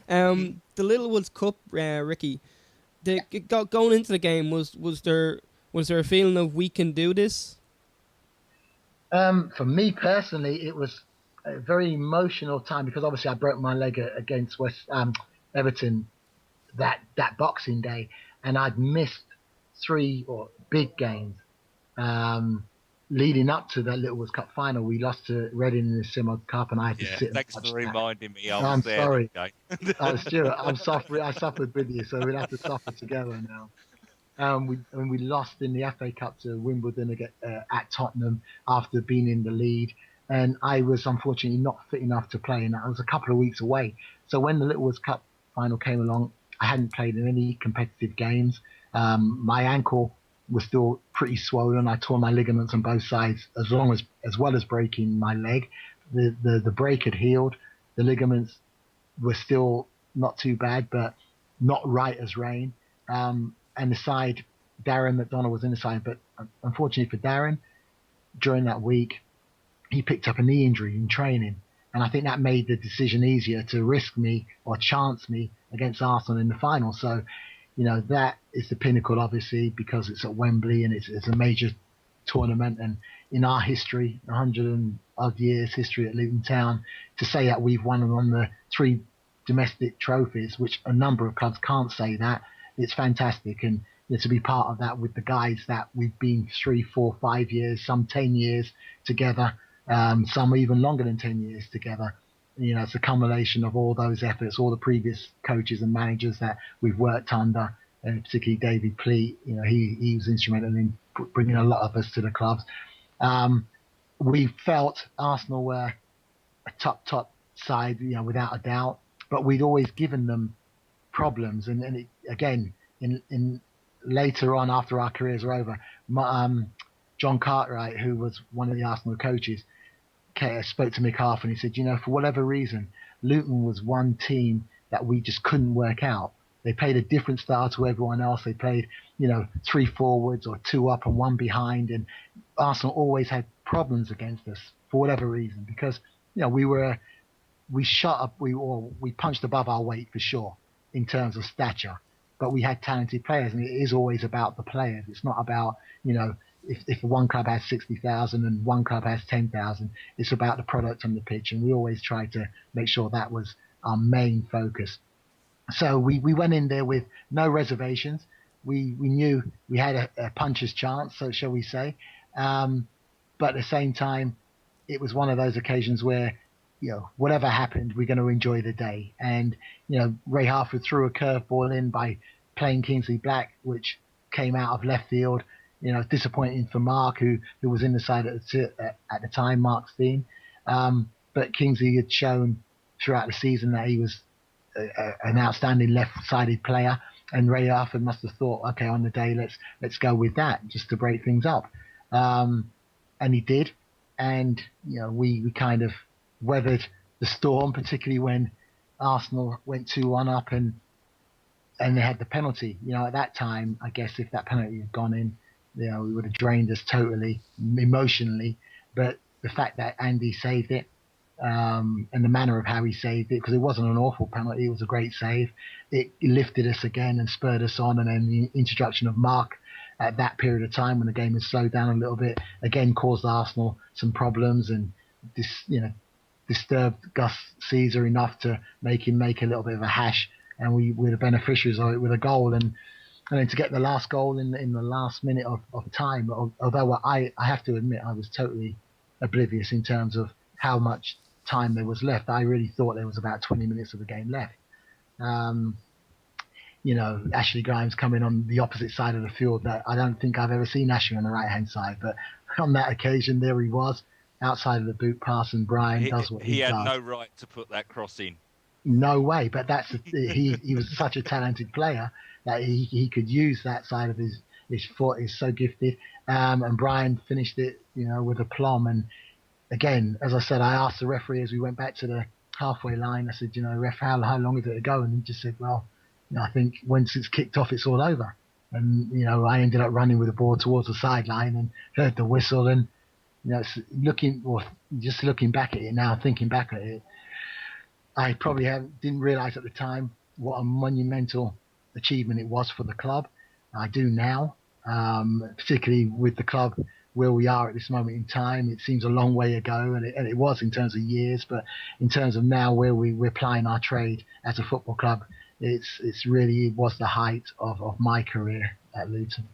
The Littlewoods Cup, Ricky. Going into the game, was there a feeling of we can do this? For me personally, it was a very emotional time because obviously I broke my leg against West Everton that Boxing Day, and I'd missed three or big games leading up to that Littlewoods Cup final. We lost to Reading in the Simo Cup, and I had to Yeah, sit and thanks watch for that. reminding me. I was I'm there that sorry, day. Stuart. I'm suffering. I suffered with you, so we'll have to suffer together now. We lost in the FA Cup to Wimbledon at Tottenham after being in the lead, and I was unfortunately not fit enough to play, and I was a couple of weeks away. So when the Littlewoods Cup final came along, I hadn't played in any competitive games. My ankle was still pretty swollen. I tore my ligaments on both sides, as well as breaking my leg. The break had healed. The ligaments were still not too bad, but not right as rain. And the side, Darren McDonald was in the side, but unfortunately for Darren, during that week, he picked up a knee injury in training. And I think that made the decision easier to risk me or chance me against Arsenal in the final. So, that is the pinnacle, obviously, because it's at Wembley and it's a major tournament. And in our history, 100 and odd years history at Luton Town, to say that we've won on the three domestic trophies, which a number of clubs can't say that, it's fantastic. And to be part of that with the guys that we've been 3, 4, 5 years, some 10 years together, some even longer than 10 years together. It's a culmination of all those efforts, all the previous coaches and managers that we've worked under, and particularly David Pleat. He was instrumental in bringing a lot of us to the clubs. We felt Arsenal were a top side, without a doubt, but we'd always given them problems. And again, in later on after our careers were over, John Cartwright, who was one of the Arsenal coaches, spoke to Mick Harf and he said, for whatever reason, Luton was one team that we just couldn't work out. They played a different style to everyone else. They played, 3 forwards or 2 up and 1 behind, and Arsenal always had problems against us for whatever reason because we shot up, we punched above our weight for sure in terms of stature, but we had talented players, and it is always about the players. It's not about if one club has 60,000 and one club has 10,000, it's about the product on the pitch, and we always try to make sure that was our main focus. So we went in there with no reservations. We knew we had a puncher's chance, so shall we say, but at the same time, it was one of those occasions where whatever happened, we're going to enjoy the day. And Ray Harford threw a curveball in by playing Kingsley Black, which came out of left field. Disappointing for Mark, who was in the side at the time, Mark Steen. But Kingsley had shown throughout the season that he was an outstanding left-sided player, and Ray Harford must have thought, okay, on the day, let's go with that just to break things up. And he did, and we kind of weathered the storm, particularly when Arsenal went 2-1 up and they had the penalty. At that time, I guess if that penalty had gone in, we would have drained us totally emotionally. But the fact that Andy saved it, and the manner of how he saved it, because it wasn't an awful penalty, it was a great save. It lifted us again and spurred us on, and then the introduction of Mark at that period of time when the game had slowed down a little bit, again caused Arsenal some problems and disturbed Gus Caesar enough to make him make a little bit of a hash, and we were the beneficiaries of it with a goal. And then to get the last goal in the last minute of time, although I have to admit I was totally oblivious in terms of how much time there was left. I really thought there was about 20 minutes of the game left. Ashley Grimes coming on the opposite side of the field. That I don't think I've ever seen Ashley on the right-hand side, but on that occasion, there he was, outside of the boot pass, and Brian does what he does. He had no right to put that cross in. No way, but he was such a talented player that he could use that side of his foot. He's so gifted, and Brian finished it, with aplomb. And again, as I said, I asked the referee as we went back to the halfway line. I said, ref, how long is it to go? And he just said, well, I think once it's kicked off, it's all over. And I ended up running with the ball towards the sideline and heard the whistle. And looking back at it now, thinking back at it, I probably didn't realise at the time what a monumental achievement it was for the club. I do now, particularly with the club where we are at this moment in time. It seems a long way ago, and it was in terms of years, but in terms of now where we're plying our trade as a football club, it was the height of my career at Luton.